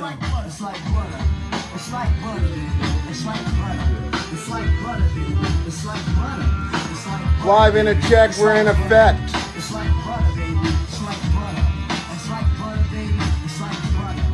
like butter. It's like butter. It's like butter. It's like butter. It's like butter. It's like butter. It's like butter. Live in a check, we're in effect. It's like butter, baby. It's like butter. It's like butter, baby. It's like butter.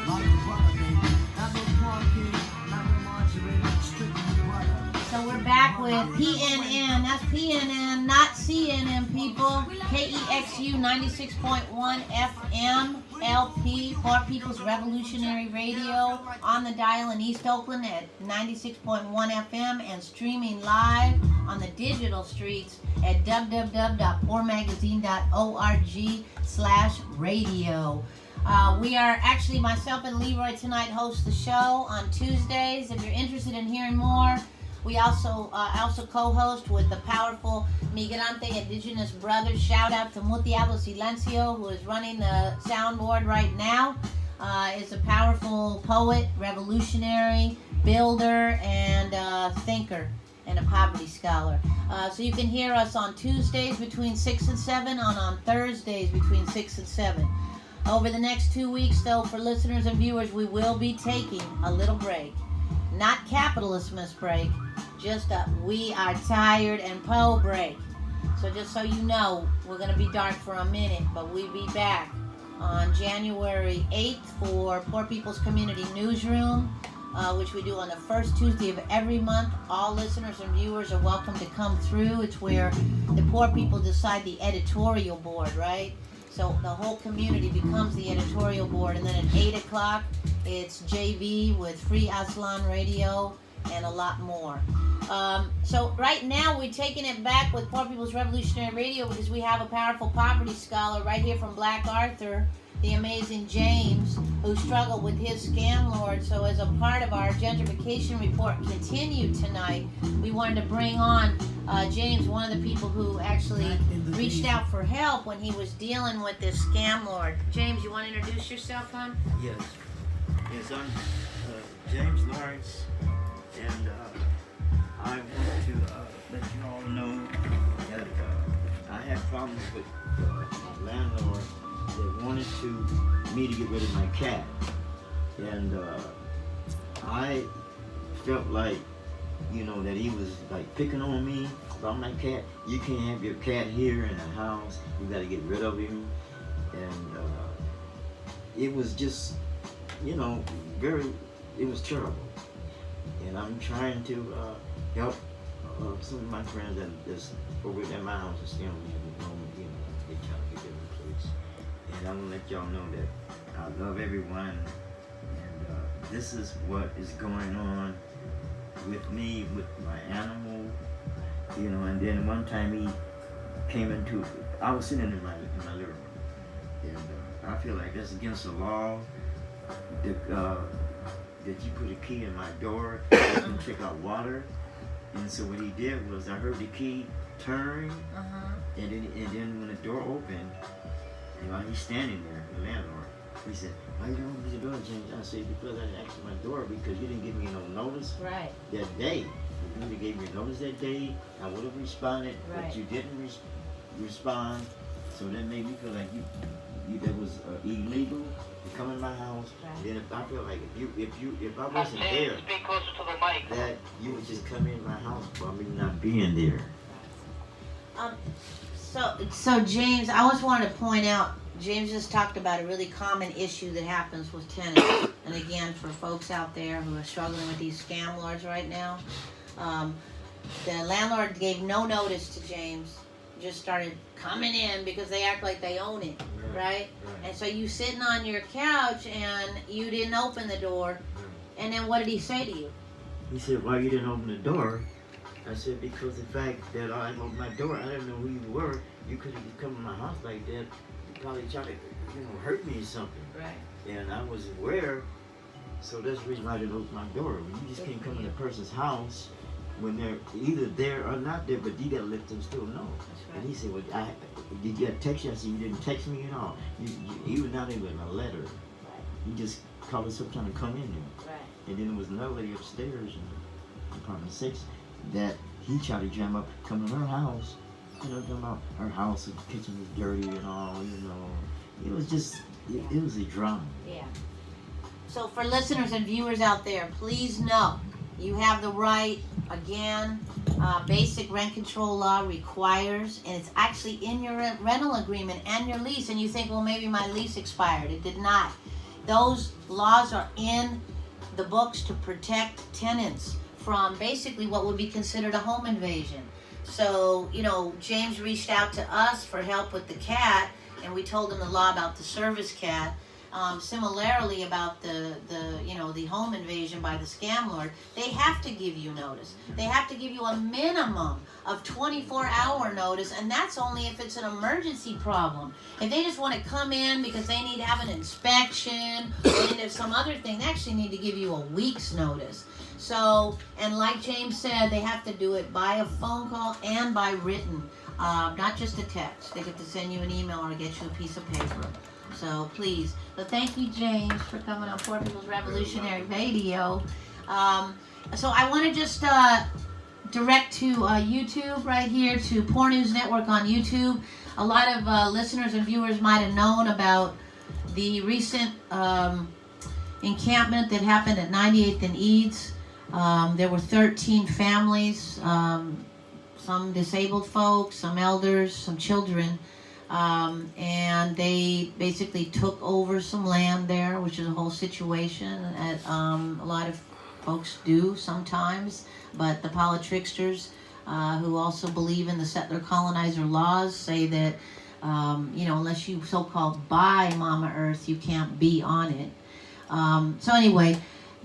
Like butter, baby. Not no margarine, not no margarine, strictly butter. So we're back with PNN. That's PNN, not CNN, people. KEXU 96.1 FM LP, Poor People's Revolutionary Radio, on the dial in East Oakland at 96.1 FM and streaming live on the digital streets at www.poormagazine.org/radio. We are actually, myself and Leroy tonight host the show on Tuesdays. If you're interested in hearing more, we also co-host with the powerful Migrante Indigenous Brothers. Shout out to Mutiado Silencio, who is running the soundboard right now. Is a powerful poet, revolutionary, builder, and thinker, and a poverty scholar. So you can hear us on Tuesdays between 6 and 7, and on Thursdays between 6 and 7. Over the next 2 weeks, though, for listeners and viewers, we will be taking a little break. Not capitalist break, just a we are tired and Poe break. So just so you know, we're going to be dark for a minute, but we'll be back on January 8th for Poor People's Community Newsroom, which we do on the first Tuesday of every month. All listeners and viewers are welcome to come through. It's where the poor people decide the editorial board, right? So the whole community becomes the editorial board. And then at 8 o'clock, it's JV with Free Aslan Radio and a lot more. So right now, we're taking it back with Poor People's Revolutionary Radio because we have a powerful poverty scholar right here from Black Arthur, the amazing James, who struggled with his scam lord. So as a part of our gentrification report continued tonight, we wanted to bring on James, one of the people who actually reached out for help when he was dealing with this scam lord. James, you want to introduce yourself, hon? Yes. Yes, I'm James Lawrence, and I want to let you all know that I had problems with my landlord that wanted me to get rid of my cat, and I felt like, that he was like picking on me about my cat. You can't have your cat here in the house. You got to get rid of him, and it was just, it was terrible. And I'm trying to help some of my friends that's over at my house and still they try to get different place. And I'm gonna let y'all know that I love everyone, and this is what is going on with me, with my animal, and then one time he came I was sitting in my living room, and I feel like that's against the law, that you put a key in my door and check out water. And so what he did was, I heard the key turn, and then when the door opened, he's standing there, the landlord. He said, "Why you don't open the door, James?" I said, "Because I asked my door because you didn't give me no notice that day. If you would have gave me notice that day, I would have responded, but you didn't respond. So that made me feel like that was illegal to come in my house. Then if I feel like if I wasn't there, that you would just come in my house for me not being there." So James, I always wanted to point out, James just talked about a really common issue that happens with tenants. And again, for folks out there who are struggling with these scam lords right now, the landlord gave no notice to James, just started coming in because they act like they own it, right? And so you sitting on your couch and you didn't open the door, and then what did he say to you? He said, "Why you didn't open the door?" I said, "Because the fact that I opened my door, I didn't know who you were. You could have come to my house like that. You probably tried to, hurt me or something." Right. And I was aware, so that's the reason why I didn't open my door. You just can't come in a person's house when they're either there or not there, but you gotta let them still know. That's right. And he said, "Well, did you text you?" I said, "You didn't text me at all. You were not even a letter. You just called us up trying to come in there." Right. And then there was another lady upstairs in apartment 6 that he tried to jam up, come to her house, talking about her house, the kitchen was dirty and all, It was just, it was a drama. Yeah. So for listeners and viewers out there, please know you have the right. Again, basic rent control law requires, and it's actually in your rental agreement and your lease, and you think, well, maybe my lease expired. It did not. Those laws are in the books to protect tenants from basically what would be considered a home invasion. So, James reached out to us for help with the cat, and we told him the law about the service cat. Similarly about the home invasion by the scam lord, they have to give you notice. They have to give you a minimum of 24-hour notice, and that's only if it's an emergency problem. If they just want to come in because they need to have an inspection or some other thing, they actually need to give you a week's notice. So, and like James said, they have to do it by a phone call and by written, not just a text. They get to send you an email or get you a piece of paper. So please. So thank you, James, for coming on Poor People's Revolutionary Radio. So I want to just direct to YouTube right here, to Poor News Network on YouTube. A lot of listeners and viewers might have known about the recent encampment that happened at 98th and Eads. There were 13 families, some disabled folks, some elders, some children. And they basically took over some land there, which is a whole situation that a lot of folks do sometimes. But the politricksters, who also believe in the settler colonizer laws, say that unless you so-called buy Mama Earth, you can't be on it. So anyway,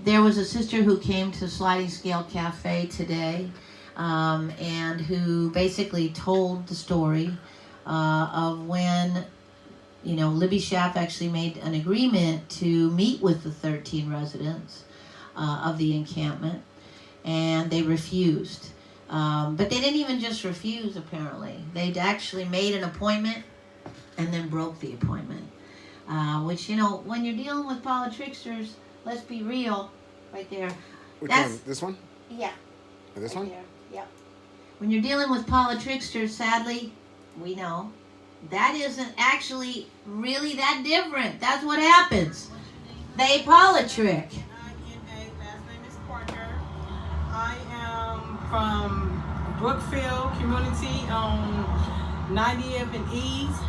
there was a sister who came to Sliding Scale Cafe today, and who basically told the story of when, Libby Schaff actually made an agreement to meet with the 13 residents of the encampment, and they refused. But they didn't even just refuse, apparently. They'd actually made an appointment and then broke the appointment. Which, when you're dealing with politricksters, let's be real, right there. Which one? This one? Yeah. Or this right one? There. Yep. When you're dealing with politricksters, sadly, we know that isn't actually really that different. That's what happens. They politrick. Last name is Parker. I am from Brookfield Community on 90th and East.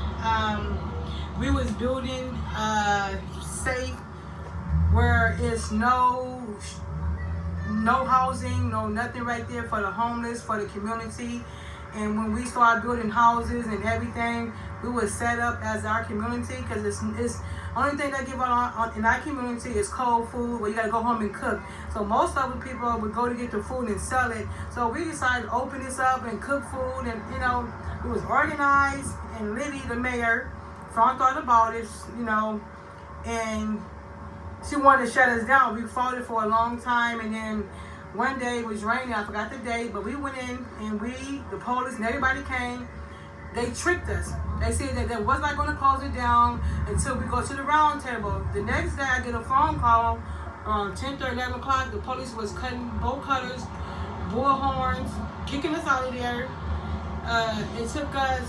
We was building safe where it's no housing, no nothing right there for the homeless, for the community. And when we started building houses and everything, we would set up as our community, because it's only thing they give out in our community is cold food, where you gotta go home and cook. So most of the people would go to get the food and sell it. So we decided to open this up and cook food, and it was organized. And Liddy, the mayor, thought about it, and she wanted to shut us down. We fought it for a long time, and then one day it was raining, I forgot the day, but we went in and the police and everybody came. They tricked us. They said that they was not going to close it down until we go to the round table. The next day I get a phone call, 10:30, 11 o'clock, the police was cutting bolt cutters, bullhorns, kicking us out of there. It took us,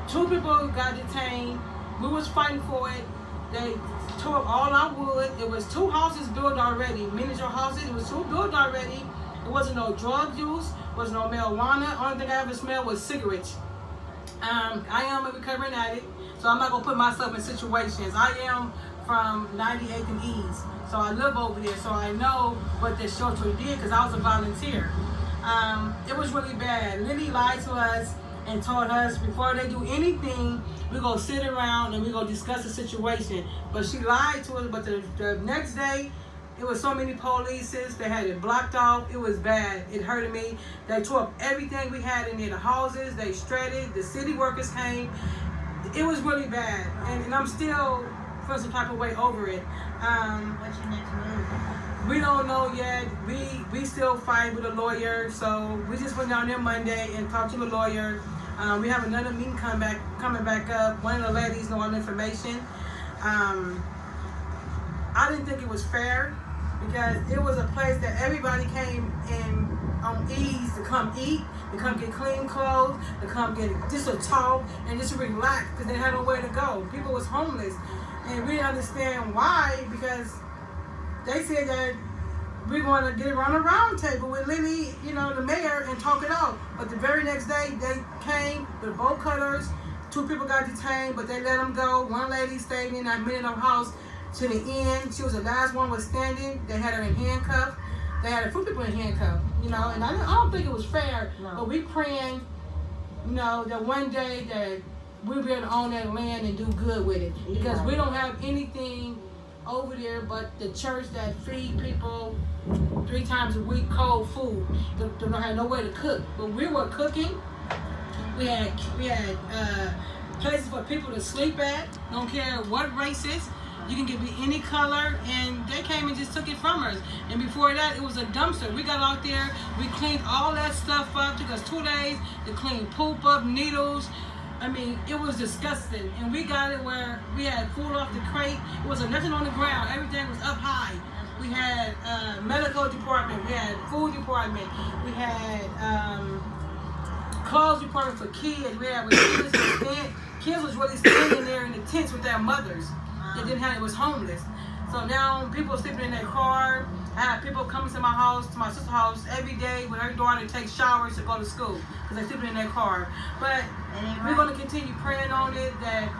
2 people got detained. We was fighting for it. They tore up all our wood. It was 2 houses built already, miniature houses. It was 2 built already. There wasn't no drug use, wasn't no marijuana. Only thing I ever smelled was cigarettes. I am a recovering addict, so I'm not gonna put myself in situations. I am from 98th and East, so I live over there, so I know what this shelter did because I was a volunteer. It was really bad. Lily lied to us and told us before they do anything, we're going to sit around and we're going to discuss the situation. But she lied to us, but the next day, it was so many polices. They had it blocked off. It was bad. It hurted me. They tore up everything we had in there, the houses. They shredded. The city workers came. It was really bad. And I'm still feeling some type of way over it. What's your next move? We don't know yet. We still fight with a lawyer. So we just went down there Monday and talked to the lawyer. We have another meeting coming back up. One of the ladies know all the information. I didn't think it was fair because it was a place that everybody came in on ease to come eat, to come get clean clothes, to come get just a talk and just relax because they had nowhere to go. People was homeless and we didn't understand why, because they said that we're going to get on a round table with Lily, you know, the mayor, and talk it out. But the very next day, they came with bolt cutters. 2 people got detained, but they let them go. One lady stayed in that minute of house to the end. She was the last one was standing. They had her in handcuffs. They had a few people in handcuffs, you know, and I don't think it was fair. No. But we praying, you know, that one day that we'll be able to own that land and do good with it. Because we don't have anything over there but the church that feed people 3 times a week cold food. They don't have no way to cook. But we were cooking. We had places for people to sleep at. Don't care what race is. You can give me any color, and they came and just took it from us. And before that, it was a dumpster. We got out there, we cleaned all that stuff up. Took us 2 days to clean poop up, needles. I mean, it was disgusting. And we got it where we had food off the crate. It wasn't nothing on the ground. Everything was up high. We had medical department. We had food department. We had clothes department for kids. We had kids was really standing there in the tents with their mothers. They didn't have, it was homeless. So now people are sleeping in their car. I have people coming to my house, to my sister's house every day with her daughter to take showers to go to school because they're sleeping in their car. But we're going to continue praying on it that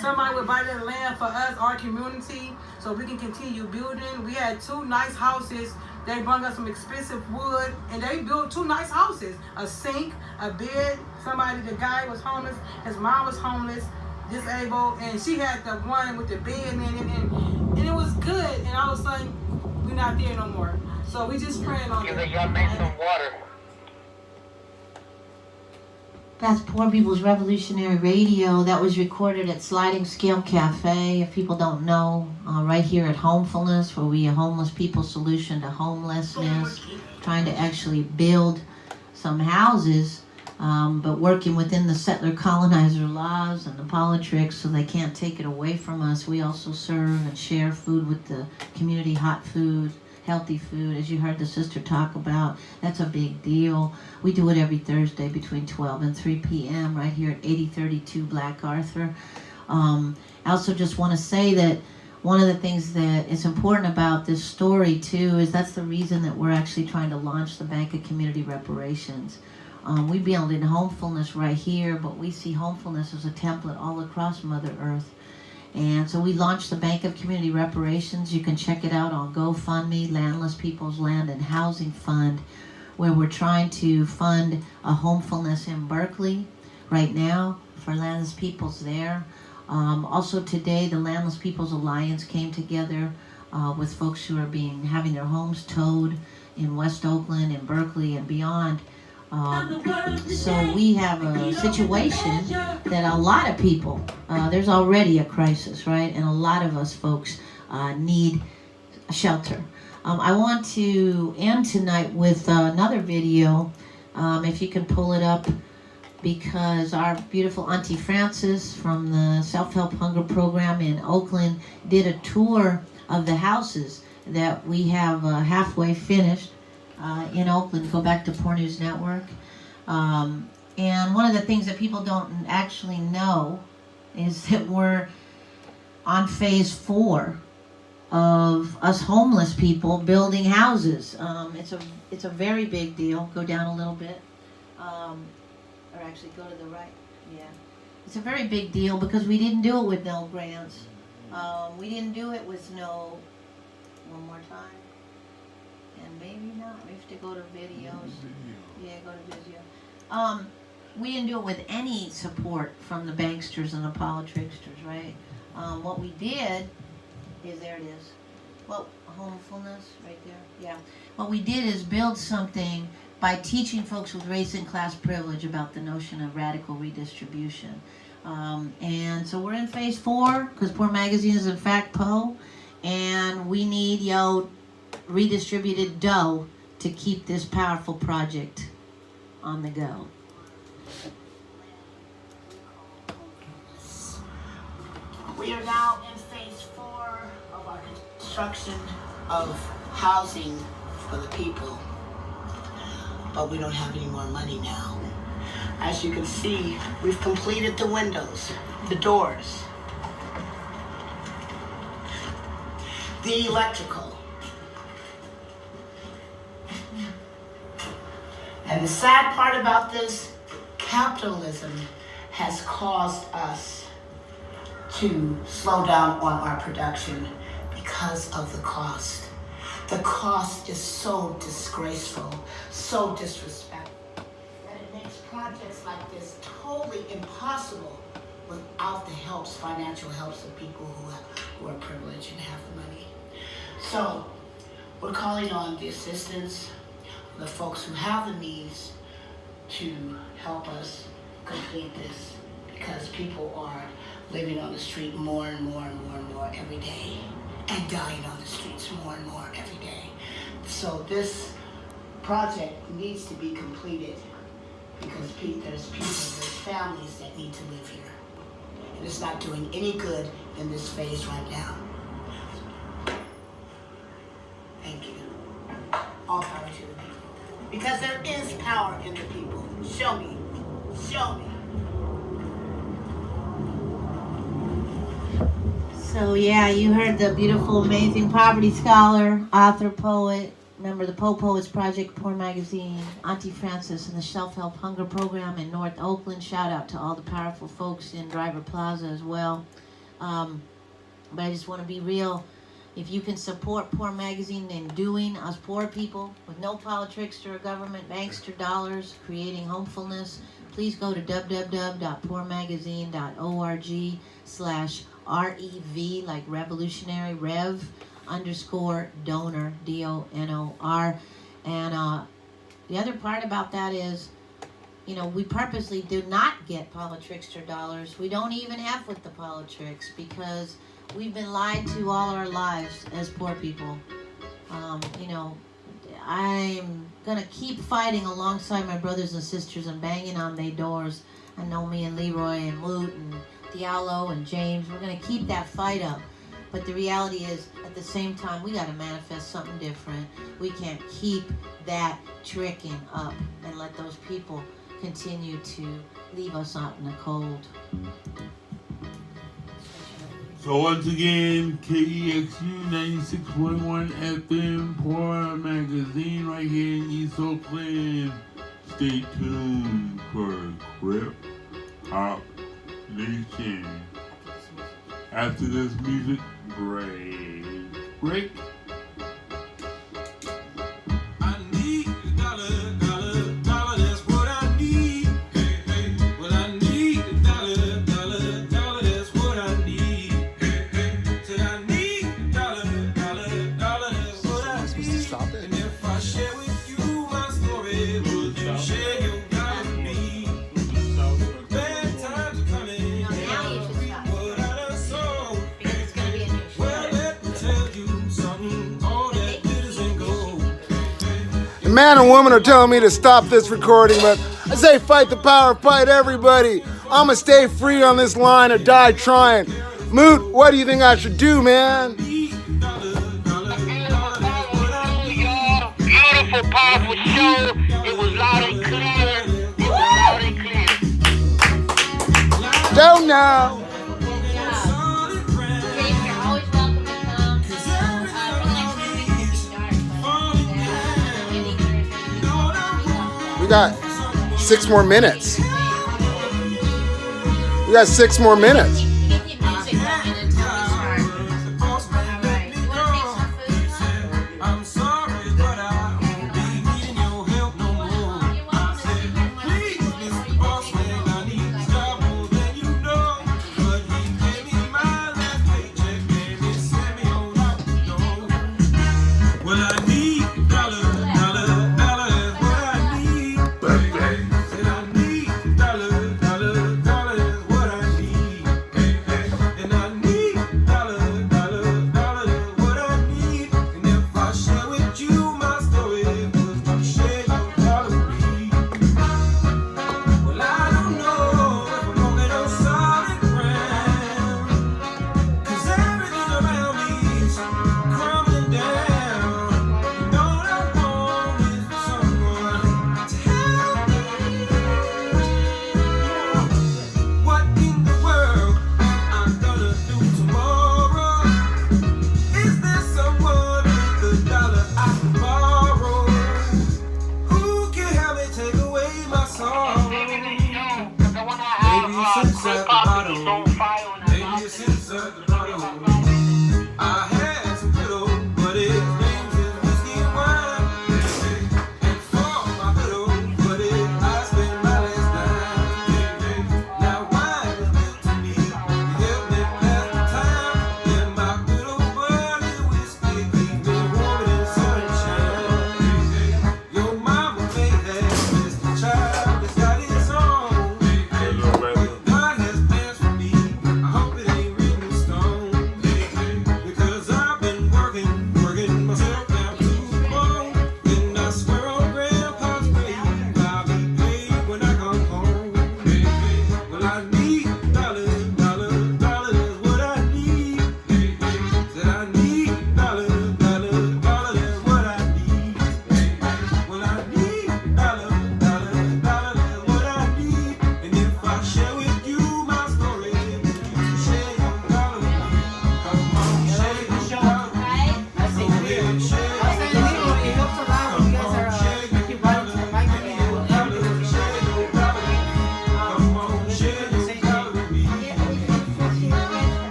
somebody would buy that land for us, our community, so we can continue building. We had 2 nice houses. They brought us some expensive wood, and they built 2 nice houses. A sink, a bed. The guy was homeless. His mom was homeless, disabled, and she had the one with the bed in it, and it was good. And all of a sudden, we're not there no more. So we just praying on it. Give the young man some water. That's Poor People's Revolutionary Radio. That was recorded at Sliding Scale Cafe, if people don't know, right here at Homefulness, where we a homeless people solution to homelessness, trying to actually build some houses, but working within the settler colonizer laws and the politics so they can't take it away from us. We also serve and share food with the community, hot food, healthy food, as you heard the sister talk about. That's a big deal. We do it every Thursday between 12 and 3 p.m. right here at 8032 Black Arthur. I also just want to say that one of the things that is important about this story too is that's the reason that we're actually trying to launch the Bank of Community Reparations. We build in homefulness right here, but we see homefulness as a template all across Mother Earth. And so we launched the Bank of Community Reparations. You can check it out on GoFundMe, Landless People's Land and Housing Fund, where we're trying to fund a homefulness in Berkeley right now for landless peoples there. Also today, the Landless Peoples Alliance came together with folks who are having their homes towed in West Oakland and Berkeley and beyond. So we have a situation that a lot of people, there's already a crisis, right? And a lot of us folks need shelter. I want to end tonight with another video, if you can pull it up, because our beautiful Auntie Frances from the Self-Help Hunger Program in Oakland did a tour of the houses that we have halfway finished in Oakland. Go back to Poor News Network. And one of the things that people don't actually know is that we're on phase 4 of us homeless people building houses. It's a very big deal. Go down a little bit. Or actually go to the right. Yeah. It's a very big deal because we didn't do it with no grants. We didn't do it with no... One more time. And maybe not. We have to go to videos. Yeah, go to video. We didn't do it with any support from the banksters and the politricksters, right? What we did is, there it is. Well, homefulness, right there. Yeah. What we did is build something by teaching folks with race and class privilege about the notion of radical redistribution. And so we're in phase 4, because Poor Magazine is in fact PO, and we need redistributed dough to keep this powerful project on the go. We are now in phase 4 of our construction of housing for the people, but we don't have any more money now. As you can see, we've completed the windows, the doors, the electrical, And the sad part about this, capitalism has caused us to slow down on our production because of the cost. The cost is so disgraceful, so disrespectful, that it makes projects like this totally impossible without the helps, financial helps of people who are privileged and have the money. So we're calling on the assistance of the folks who have the means to help us complete this, because people are living on the street more and more and more and more every day, and dying on the streets more and more every day. So this project needs to be completed because there's families that need to live here. And it's not doing any good in this phase right now. Thank you. All power to the people. Because there is power in the people. Show me. Show me. So yeah, you heard the beautiful, amazing poverty scholar, author, poet, member of the Poets Project, Poor Magazine, Auntie Frances, and the Self-Help Hunger Program in North Oakland. Shout out to all the powerful folks in Driver Plaza as well. But I just want to be real. If you can support Poor Magazine in doing us poor people with no politics or government bankster dollars, creating hopefulness, please go to www.poormagazine.org/REV, like revolutionary, rev_donor, DONOR. And the other part about that is, you know, we purposely do not get politrickster dollars. We don't even F with the politricks because we've been lied to all our lives as poor people. You know, I'm gonna keep fighting alongside my brothers and sisters and banging on their doors. I know me and Leroy and Moot and Diallo and James, we're gonna keep that fight up. But the reality is, at the same time, we gotta manifest something different. We can't keep that tricking up and let those people continue to leave us out in the cold. So once again, KEXU 96.1 FM, Poor Magazine, right here in East Oakland. Stay tuned for Crip Hop Nation. After this music break. Man and woman are telling me to stop this recording, but I say fight the power, fight everybody. I'ma stay free on this line or die trying. Moot, what do you think I should do, man? Beautiful, powerful show. It was loud and clear. Don't know. We got 6 more minutes. We got 6 more minutes.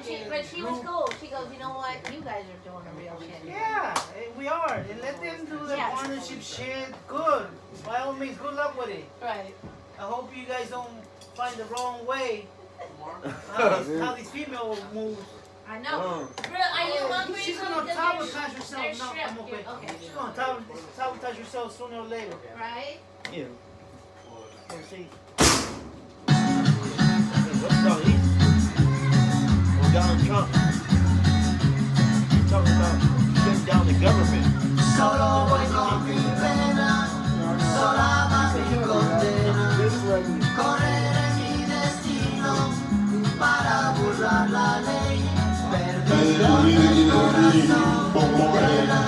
she was cool. She goes, you know what? You guys are doing the real shit. Yeah, we are. And let them do the partnership shit. Good. By all means, good luck with it. Right. I hope you guys don't find the wrong way. How these female moves. I know. Bro, are you hungry? She's gonna sabotage herself. There's No, shrimp. I'm okay. Okay. She's gonna sabotage herself sooner or later. Right? Yeah. Let's see. What's wrong? Well, Donald Trump. He's talking about shutting down the government. Solo voy con mi pena, sola va mi condena. Correré mi destino para burlar la ley. Perdido en el corazón de la